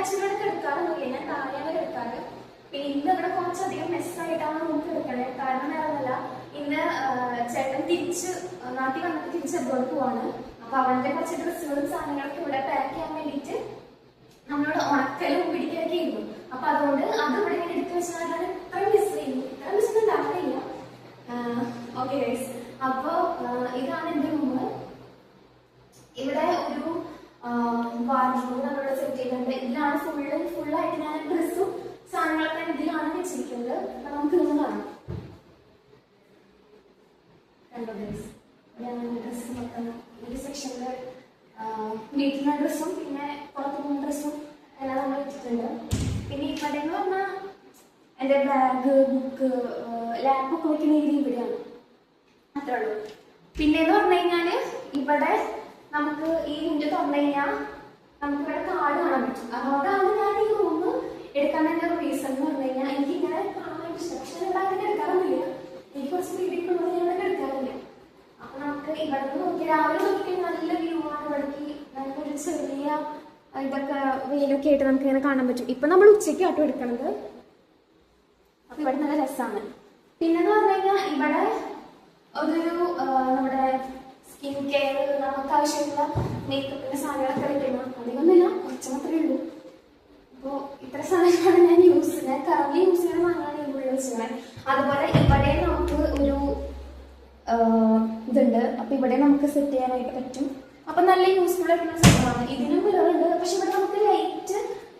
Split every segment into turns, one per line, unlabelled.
Actually കിടക്കാറൊന്നുമില്ല, ഞാൻ താഴെയാണ് കിടക്കാറ്. പിന്നെ ഇന്ന് ഇവിടെ കുറച്ചധികം മെസ്സായിട്ടാണ് നമുക്ക് എടുക്കണേ. കാരണം വേറൊന്നുമല്ല, ഇന്ന് ചേട്ടൻ നാട്ടിൽ വന്നിട്ട് തിരിച്ച് അബ്രോഡ് പോവാണ്. അപ്പൊ അവന്റെ കുറച്ച് ഡ്രസ്സുകളും സാധനങ്ങളൊക്കെ ഇവിടെ പാക്ക് ചെയ്യാൻ വേണ്ടിയിട്ട് നമ്മളോട് ഉണക്കലും പിടിക്കലൊക്കെ ചെയ്യുന്നു. അപ്പൊ അതുകൊണ്ട് അത് ഇവിടെ ഇങ്ങനെ എടുത്തു വെച്ചാൽ ഇത്ര മിസ് ചെയ്യുന്നു. ഇത്ര മിസ് ഒന്നും ഉണ്ടാവില്ല. ഓക്കെ ഗൈസ്, അപ്പൊ ഇതാണ് എന്റെ റൂമ്. ഇവിടെ ഒരു വാർഡ്രോബ് നമ്മളിവിടെ സെറ്റ് ചെയ്തിട്ടുണ്ട്. ഇതിലാണ് ഫുള്ളായിട്ട് ഞാൻ ഡ്രസ്സും സാധനങ്ങളൊക്കെ ഇതിലാണ് വെച്ചിരിക്കുന്നത്. അപ്പൊ നമുക്ക് ഇതൊന്ന് കാണാം. കണ്ടോ ഗൈസ്, ഞാൻ ഡ്രസ്സ് മൊത്തം ഒരു സെക്ഷനില് വീട്ടിലുള്ള ഡ്രസ്സും പിന്നെ പുറത്ത് പോകുന്ന ഡ്രസ്സും എല്ലാം നമ്മൾ വെച്ചിട്ടുണ്ട്. പിന്നെ ഇവിടെ എന്ന് പറഞ്ഞാൽ എൻ്റെ ബാഗ്, ബുക്ക്, ലാപ്പൊക്കെ വെക്കുന്ന രീതി ഇവിടെയാണ്. അത്രേ ഉള്ളൂ. പിന്നെ എന്ന് പറഞ്ഞു കഴിഞ്ഞാൽ ഇവിടെ നമുക്ക് ഈ വിൻഡോ തുറന്നു കഴിഞ്ഞാൽ നമുക്ക് ഇവിടെ കാട് കാണാൻ പറ്റും. അതുകൊണ്ടാണ് ഞാൻ ഈ റൂം എടുക്കാൻ തന്നെ ഒരു റീസൺ എന്ന് പറഞ്ഞു കഴിഞ്ഞാൽ എനിക്ക് ഇങ്ങനെ കാണാൻ ഇഷ്ടം. പക്ഷെ ഇവിടെ അങ്ങനെ എടുക്കാറൊന്നുമില്ല. എനിക്ക് കുറച്ച് വീടിക്കുള്ളത് ഞാൻ ഇവിടെ എടുക്കാറില്ല. അപ്പൊ നമുക്ക് ഇവിടെ നിന്ന് നോക്കി രാവിലെ നോക്കി നല്ല വ്യൂ ആണ്. ഇവിടേക്ക് നല്ലൊരു ചെറിയ ഇതൊക്കെ വെയിലൊക്കെ ആയിട്ട് നമുക്ക് ഇങ്ങനെ കാണാൻ പറ്റും. ഇപ്പൊ നമ്മൾ ഉച്ചയ്ക്കാട്ടോ എടുക്കണത്. അപ്പൊ ഇവിടെ നല്ല രസമാണ്. പിന്നെന്ന് പറഞ്ഞു കഴിഞ്ഞാൽ ഇവിടെ ഒരു നമ്മുടെ സ്കിൻ കെയർ, നമുക്ക് ആവശ്യമുള്ള മേക്കപ്പിന്റെ സാധനങ്ങളൊക്കെ വെക്കണം. അധികമൊന്നുമില്ല, കുറച്ച് മാത്രമേ ഉള്ളൂ. അപ്പോൾ ഇത്ര സാധനങ്ങളാണ് ഞാൻ കറന്റ് യൂസ് ചെയ്യുന്ന സാധനങ്ങളാണ് ഇവിടെ വെച്ചത്. അതുപോലെ ഇവിടെ നമുക്ക് ഒരു ഇതുണ്ട്. അപ്പൊ ഇവിടെ നമുക്ക് സെറ്റ് ചെയ്യാനായിട്ട് പറ്റും. അപ്പൊ നല്ല യൂസ്ഫുൾ ആയിട്ടുള്ള സംഭവമാണ്. ഇതിനും മിററുണ്ട്. പക്ഷെ ഇവിടെ നമുക്ക് ലൈറ്റ്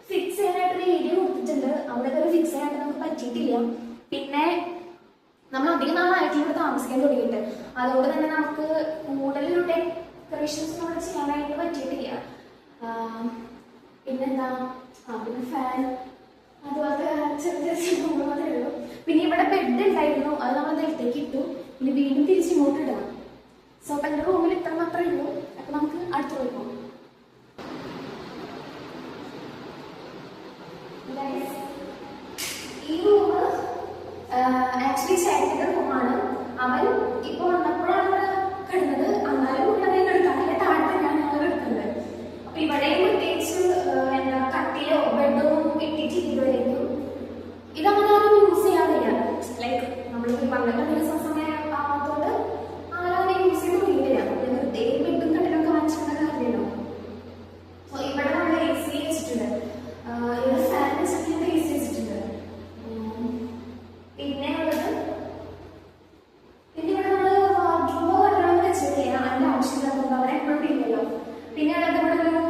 ഫിക്സ് ചെയ്യാനായിട്ടൊരു ഏരിയ കൊടുത്തിട്ടുണ്ട്. അവിടെ വരെ ഫിക്സ് ചെയ്യാനായിട്ട് നമുക്ക് പറ്റിയിട്ടില്ല. പിന്നെ നമ്മൾ അധികം നാളായിട്ട് ഇവിടെ താമസിക്കാൻ തുടങ്ങിയിട്ട്, അതുകൊണ്ട് തന്നെ നമുക്ക് കൂടുതലൊരു ഡെക്കറേഷൻസ് ഇവിടെ ചെയ്യാനായിട്ട് പറ്റിയിട്ടില്ല. പിന്നെന്താ, പിന്നെ ഫാൻ, അതുപോലത്തെ ചെറിയ സംഭവങ്ങൾ മാത്രമേ ഉള്ളൂ. പിന്നെ ഇവിടെ ബെഡ് ഉണ്ടായിരുന്നു, അത് നമ്മൾ നേരത്തേക്ക് ഇട്ടു. പിന്നെ വീണ്ടും തിരിച്ച് ഇങ്ങോട്ട് ഇടണം. സോ അപ്പൊ എൻ്റെ റൂമിൽ ഇത്ര മാത്രമേ ഉള്ളൂ. അപ്പൊ നമുക്ക് അടുത്ത റൂമിൽ പോകാം. ഈ റൂം ആക്ച്വലി ചേട്ടൻ്റെ റൂമാണ്. അവൻ ഇപ്പൊ വന്നപ്പോഴാണ് കിടന്നത്. എന്നാലും ഇവിടെ കിടക്കാറില്ല, താഴെ തന്നെയാണ് ഞങ്ങൾ കിടക്കുന്നത്. അപ്പൊ ഇവിടെയും പ്രത്യേകിച്ച് എന്താ കട്ടിലോ ബെഡോ ഒന്നും ഇട്ടിട്ടില്ല ഇതുവരെയും. ഇതങ്ങനെ ആരും യൂസ് ചെയ്യാറില്ല. ലൈക്ക് നമ്മൾ പണ്ടത്തെ ദിവസം സമയം ആവാത്തതുകൊണ്ട് ആരും യൂസ് ചെയ്ത് തുടങ്ങിയില്ല. പ്രത്യേകം ബെഡും കട്ടിലൊക്കെ വാങ്ങിച്ചിട്ടുള്ള കാര്യമല്ലോ. സോ ഇവിടെ നമ്മൾ എ സി വെച്ചിട്ടുണ്ട്. ഇവിടെ ഫാൻ വെച്ചിട്ടുണ്ട്, എ സി വെച്ചിട്ടുണ്ട്. പിന്നെ ഉള്ളത് ഇവിടെ നമ്മൾ വാർഡ്രോബ് വല്ലതും വെച്ചിട്ട് അതിന്റെ ആവശ്യമില്ലാത്തതുകൊണ്ട് അവിടെ എപ്പോഴും ഇല്ലല്ലോ. പിന്നെ ഉള്ളത് ഇവിടെ ഒരു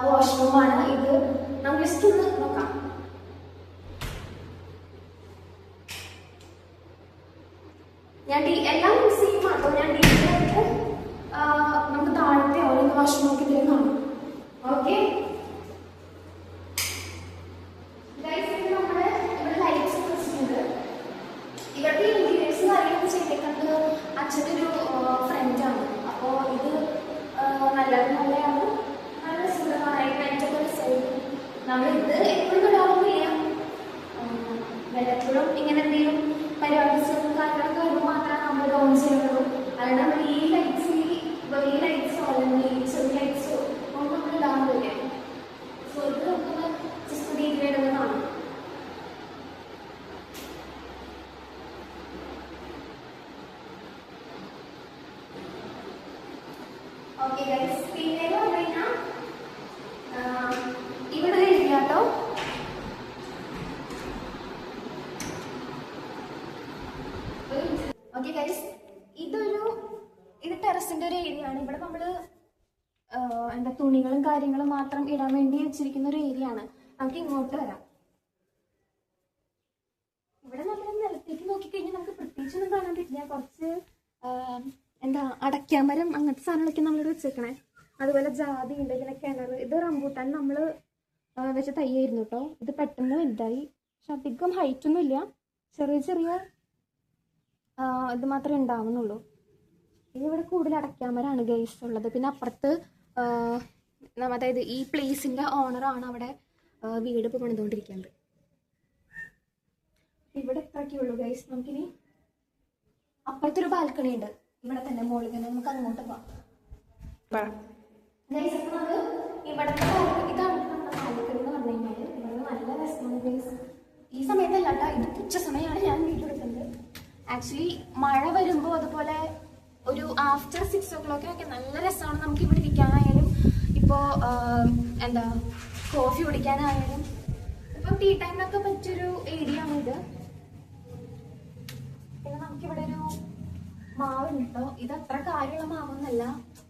വാഷ്റൂമാണ്. ഇത് നമുക്ക് ജസ്റ്റ് ഒന്ന് നോക്കാം. ഞാൻ എല്ലാം യൂസ് ചെയ്യും കേട്ടോ. ഞാൻ ഡീറ്റെയിലായിട്ട് നമുക്ക് താഴത്തെ ഓരോ വാഷ്റൂം നോക്കി തരും കാണും. ഓക്കെ, ഇവിടുത്തെ ഇന്റീരിയേഴ്സ് കാര്യങ്ങളൊക്കെ ചെയ്തേക്കുന്നത് അച്ഛൻ്റെ ഒരു ഫ്രണ്ടാണ്. അപ്പോൾ ഇത് നല്ലതാണ്, നല്ല സുഖമായ ഫ്രണ്ടൊക്കെ ചെയ്തു. നമ്മളിത് എപ്പോഴും ഇടാറൊന്നുമില്ല. വല്ലപ്പോഴും ഇങ്ങനെ എന്തെങ്കിലും പരിപാടിസും കാര്യങ്ങളൊക്കെ വരുമ്പോൾ മാത്രമേ നമ്മൾ ഓൺ ചെയ്യുള്ളൂ. അല്ലാണ്ട് നമ്മൾ ഈ ലൈറ്റ്സോ അല്ലെങ്കിൽ ചെറിയ ലൈറ്റ്സോ ഒന്നും നമ്മൾ ഇടാറില്ല. സോ ഇത് നമുക്ക് ജസ്റ്റ് ഡീറ്റെയിൽ കാണാം. ഓക്കെ ഗൈസ്, പിന്നെ പറഞ്ഞു കഴിഞ്ഞാൽ ഇവിടെ എഴുതിയ കേട്ടോ. ഓക്കെ ഗൈസ്, ഇത് ടെറസിന്റെ ഒരു ഏരിയ ആണ്. ഇവിടെ നമ്മള് എന്താ തുണികളും കാര്യങ്ങളും മാത്രം ഇടാൻ വേണ്ടി വെച്ചിരിക്കുന്ന ഒരു ഏരിയ ആണ്. നമുക്ക് ഇങ്ങോട്ട് വരാം. ഇവിടെ നമ്മൾ നിലത്തേക്ക് നോക്കിക്കഴിഞ്ഞാൽ നമുക്ക് പ്രത്യേകിച്ചൊന്നും കാണാൻ പറ്റില്ല. കുറച്ച് എന്താ അടയ്ക്കാമരം അങ്ങനത്തെ സാധനങ്ങളൊക്കെ നമ്മളിവിടെ വെച്ചേക്കണേ. അതുപോലെ ജാതി ഉണ്ട്, ഇങ്ങനെ കിണർ. ഇത് റംബൂട്ടാൻ നമ്മൾ വെച്ച തയ്യായിരുന്നു കേട്ടോ. ഇത് പെട്ടെന്ന് വലുതായി. പക്ഷെ അധികം ഹൈറ്റൊന്നും ഇല്ല, ചെറിയ ചെറിയ ഇത് മാത്രമേ ഉണ്ടാവുന്നുള്ളൂ. ഇവിടെ കൂടുതൽ അടയ്ക്കാമരാണ് ഗൈസ് ഉള്ളത്. പിന്നെ അപ്പുറത്ത് അതായത് ഈ പ്ലേസിൻ്റെ ഓണറാണ് അവിടെ വീട് ഇപ്പോൾ പണിതുകൊണ്ടിരിക്കുന്നത്. ഇവിടെ എത്രയൊക്കെ ഉള്ളൂ ഗൈസ്. നമുക്കിനി അപ്പുറത്തൊരു ബാൽക്കണി ഉണ്ട് ഇവിടെ തന്നെ, മുകളിൽ തന്നെ. നമുക്ക് അങ്ങോട്ട് പോവാം ഗൈസ്. അപ്പോൾ നമുക്ക് ഇവിടുത്തെ ആക്ച്വലി മഴ വരുമ്പോൾ അതുപോലെ ഒരു ആഫ്റ്റർ 6 o'clock ഒക്കെ നല്ല രസമാണ് നമുക്ക് ഇവിടെ ഇരിക്കാനായാലും, ഇപ്പോൾ എന്താ കോഫി കുടിക്കാനായാലും, ഇപ്പം ടീ ടൈമിനൊക്കെ പറ്റിയൊരു ഏരിയ ആണ് ഇത്. പിന്നെ നമുക്കിവിടെ ഒരു മാവുണ്ട് കേട്ടോ. ഇത് അത്ര കാര്യമുള്ള മാവൊന്നല്ല,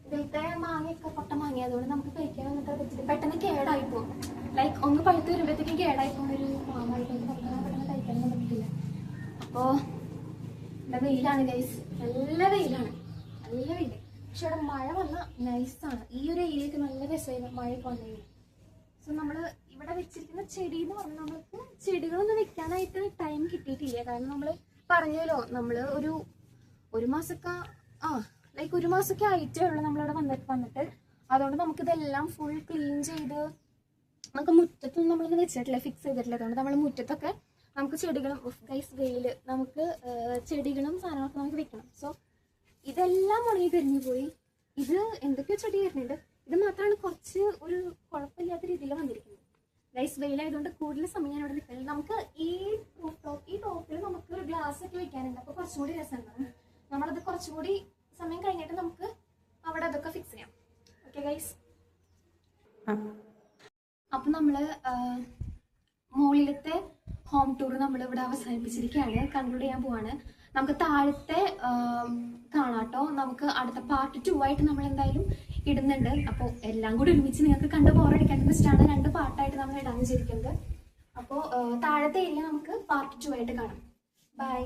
ഇതിലത്തെ മാങ്ങയൊക്കെ പൊട്ട മാങ്ങ, അതുകൊണ്ട് നമുക്ക് കഴിക്കാൻ വന്നിട്ട് പറ്റില്ല, പെട്ടെന്ന് കേടായി പോകും. ലൈക്ക് ഒന്ന് പഴുത്ത് വരുമ്പോഴത്തേക്കും കേടായി പോകുന്നൊരു മാവായിട്ട് പെട്ടെന്ന് കഴിക്കാനൊന്നും പറ്റില്ല. അപ്പോൾ ഇവിടെ വെയിലാണ് ഗൈസ്, നല്ല വെയിലാണ്, നല്ല വെയിൽ. പക്ഷെ ഇവിടെ മഴ വന്നാൽ നൈസാണ്. ഈ ഒരു ഏരിയയൊക്കെ നല്ല രസമായി മഴയൊക്കെ വന്നു കഴിഞ്ഞാൽ. സോ നമ്മൾ ഇവിടെ വെച്ചിരിക്കുന്ന ചെടി എന്ന് പറഞ്ഞാൽ നമുക്ക് ചെടികളൊന്നും വെക്കാനായിട്ട് ടൈം കിട്ടിയിട്ടില്ല. കാരണം നമ്മൾ പറഞ്ഞല്ലോ, നമ്മൾ ഒരു മാസമൊക്കെ ലൈക്ക് ഒരു മാസമൊക്കെ ആയിട്ടേ ഉള്ളൂ നമ്മളിവിടെ വന്നിട്ട്. അതുകൊണ്ട് നമുക്കിതെല്ലാം ഫുൾ ക്ലീൻ ചെയ്ത് നമുക്ക് മുറ്റത്തൊന്നും നമ്മളൊന്നും വെച്ചിട്ടില്ല, ഫിക്സ് ചെയ്തിട്ടില്ല. അതുകൊണ്ട് നമ്മൾ മുറ്റത്തൊക്കെ നമുക്ക് ചെടികളും ഗൈസ് വെയില്, നമുക്ക് ചെടികളും സാധനങ്ങളൊക്കെ നമുക്ക് വെക്കണം. സോ ഇതെല്ലാം ഉണങ്ങി കരിഞ്ഞു പോയി. ഇത് എന്തൊക്കെയോ ചെടി വരുന്നുണ്ട്, ഇത് മാത്രമാണ് കുറച്ച് ഒരു കുഴപ്പമില്ലാത്ത രീതിയിൽ വന്നിരിക്കുന്നത്. ഗൈസ് വെയിലായതുകൊണ്ട് കൂടുതൽ സമയം ഞാൻ ഇവിടെ നിൽക്കുന്നത്. നമുക്ക് ഈ ടോപ്പിൽ നമുക്ക് ഒരു ഗ്ലാസ് ഒക്കെ വെക്കാനുണ്ട്, അപ്പോൾ കുറച്ചും കൂടി രസമുണ്ടാവും. നമ്മളത് കുറച്ചും കൂടി സമയം കഴിഞ്ഞിട്ട് നമുക്ക് അവിടെ അതൊക്കെ ഫിക്സ് ചെയ്യാം. ഓക്കെ ഗൈസ്, അപ്പം നമ്മൾ മുകളിലത്തെ ഹോം ടൂർ നമ്മൾ ഇവിടെ അവസാനിപ്പിച്ചിരിക്കുകയാണ്, കൺക്ലൂഡ് ചെയ്യാൻ പോവാണ്. നമുക്ക് താഴത്തെ കാണാട്ടോ, നമുക്ക് അടുത്ത പാർട്ട് 2 ആയിട്ട് നമ്മൾ എന്തായാലും ഇടുന്നുണ്ട്. അപ്പോൾ എല്ലാം കൂടി ഒരുമിച്ച് നിങ്ങൾക്ക് കണ്ട് ബോറടിക്കാത്ത ഇഷ്ടമാണ് 2 പാർട്ടായിട്ട് നമ്മൾ ഇടാൻ വിചാരിക്കുന്നത്. അപ്പോൾ താഴത്തെ ഏരിയ നമുക്ക് പാർട്ട് 2 ആയിട്ട് കാണാം. ബൈ.